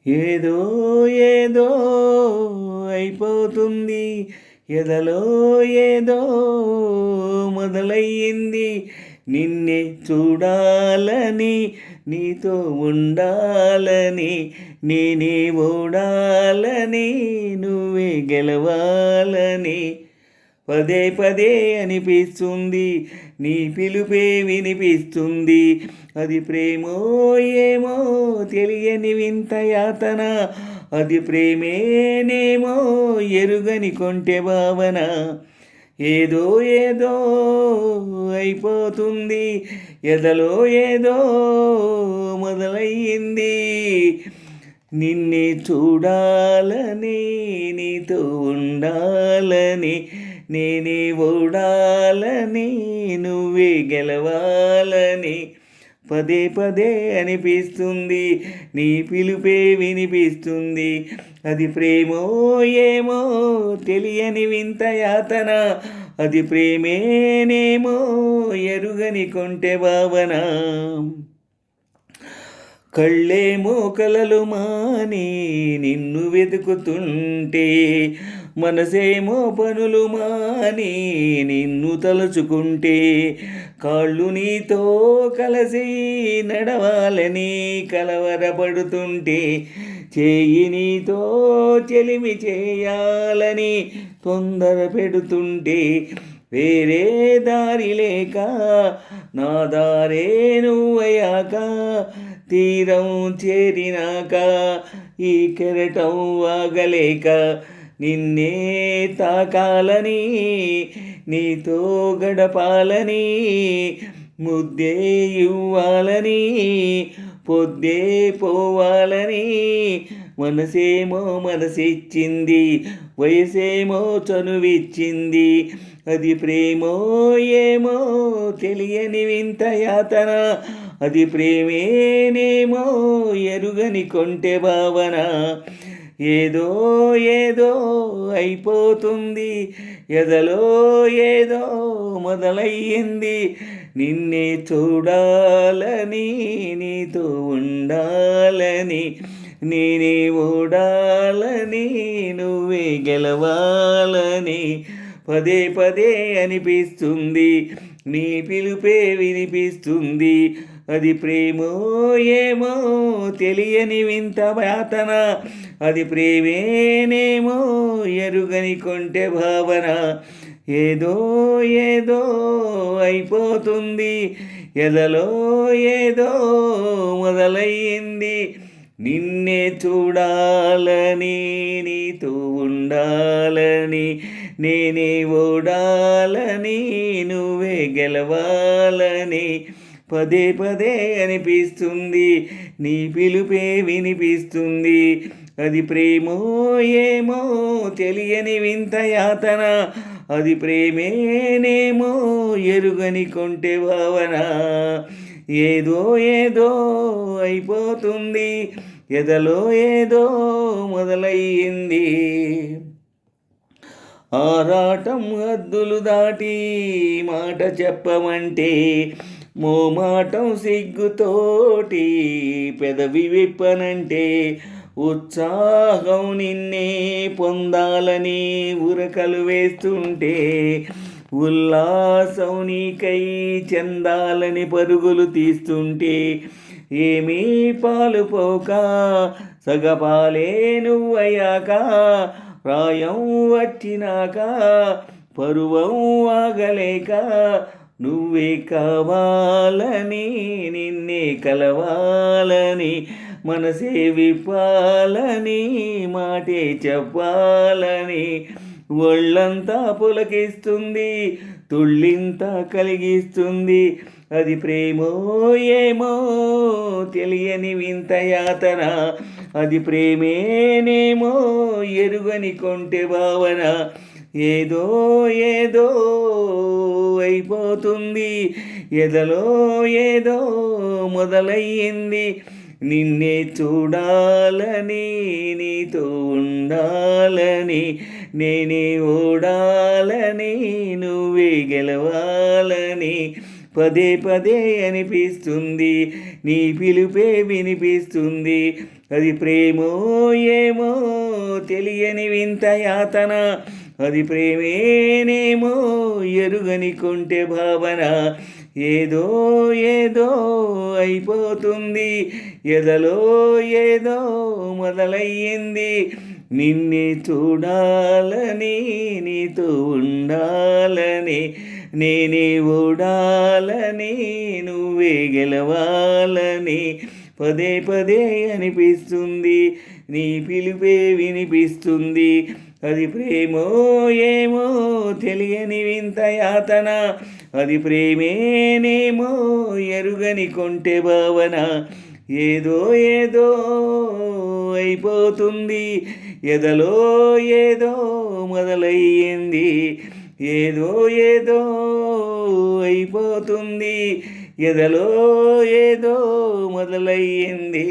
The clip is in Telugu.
ఏదో ఏదో అయిపోతుంది ఎదలో ఏదో మొదలయ్యింది నిన్నే చూడాలని నీతో ఉండాలని నేనే ఓడాలని నువ్వే గెలవాలని పదే పదే అనిపిస్తుంది నీ పిలుపే వినిపిస్తుంది అది ప్రేమో ఏమో తెలియని వింత యాతన అది ప్రేమేనేమో ఎరుగని కొంటె భావన ఏదో ఏదో అయిపోతుంది ఎదలో ఏదో మొదలయ్యింది నిన్నే చూడాలని నీతో ఉండాలని నేనే ఓడాలని నువ్వే గెలవాలని పదే పదే అనిపిస్తుంది నీ పిలుపే వినిపిస్తుంది అది ప్రేమో ఏమో తెలియని వింత యాతన అది ప్రేమేనేమో ఎరుగని కొంటె భావన కళ్ళేమో కలలు మాని నిన్ను వెతుకుతుంటే మనసేమో పనులు మాని నిన్ను తలుచుకుంటే కాళ్ళు నీతో కలిసి నడవాలని కలవరపడుతుంటే చేయి నీతో చెలిమి చేయాలని తొందర పెడుతుంటే వేరే దారి లేక నా దారే నువ్వయ్యాక తీరం చేరినాక ఈ కెరటం ఆగలేక నిన్నే తాకాలని నీతో గడపాలని ముద్దే ఇవ్వాలని పొద్దే పోవాలని మనసేమో మనసిచ్చింది వయసేమో చనువిచ్చింది అది ప్రేమో ఏమో తెలియని వింత యాతన అది ప్రేమేనేమో ఎరుగని కొంటె భావన ఏదో ఏదో అయిపోతుంది ఎదలో ఏదో మొదలయ్యింది నిన్నే చూడాలని నీతో ఉండాలని నేనే ఓడాలని నువ్వే గెలవాలని పదే పదే అనిపిస్తుంది నీ పిలుపే వినిపిస్తుంది అది ప్రేమో ఏమో తెలియని వింత యాతన అది ప్రేమేనేమో ఎరుగని కొంటె భావన ఏదో ఏదో అయిపోతుంది ఎదలో ఏదో మొదలయ్యింది నిన్నే చూడాలని నీతో ఉండాలని నేనే ఓడాలని నువ్వే గెలవాలని పదే పదే అనిపిస్తుంది నీ పిలుపే వినిపిస్తుంది అది ప్రేమో ఏమో తెలియని వింత యాతన అది ప్రేమేనేమో ఎరుగని కొంటె భావన ఏదో ఏదో అయిపోతుంది ఎదలో ఏదో మొదలయ్యింది ఆరాటం హద్దులు దాటి మాట చెప్పమంటే మోమాటం సిగ్గుతోటి పెదవి విప్పనంటే ఉత్సాహం నిన్నే పొందాలని ఉరకలు వేస్తుంటే ఉల్లాసం నీకై చెందాలని పరుగులు తీస్తుంటే ఏమీ పాలు పోక సగపాలే నువ్వయ్యాక ప్రాయం వచ్చినాక పరువం ఆగలేక నువ్వే కావాలని నిన్నే కలవాలని మనసే విప్పాలని మాటే చెప్పాలని ఒళ్ళంతా పులకిస్తుంది తుళ్ళింత కలిగిస్తుంది అది ప్రేమో ఏమో తెలియని వింత యాతన అది ప్రేమేనేమో ఎరుగని కొంటె భావన ఏదో ఏదో అయిపోతుంది ఎదలో ఏదో మొదలయ్యింది నిన్నే చూడాలని నీతో ఉండాలని నేనే ఓడాలని నువ్వే గెలవాలని పదే పదే అనిపిస్తుంది, నీ పిలుపే వినిపిస్తుంది. అది ప్రేమో ఏమో తెలియని వింత యాతన, అది ప్రేమేనేమో ఎరుగని కొంటె భావన. ఏదో ఏదో అయిపోతుంది, ఎదలో ఏదో మొదలయ్యింది. నిన్నే చూడాలని, నీతో ఉండాలని, నేనే ఓడాలని, నువ్వే గెలవాలని పదే పదే అనిపిస్తుంది, నీ పిలుపే వినిపిస్తుంది. అది ప్రేమో ఏమో తెలియని వింత యాతన, అది ప్రేమేనేమో ఎరుగని కొంటె భావన. ఏదో ఏదో అయిపోతుంది, ఎదలో ఏదో మొదలయ్యింది. ఏదో ఏదో అయిపోతుంది, ఎదలో ఏదో మొదలయ్యింది.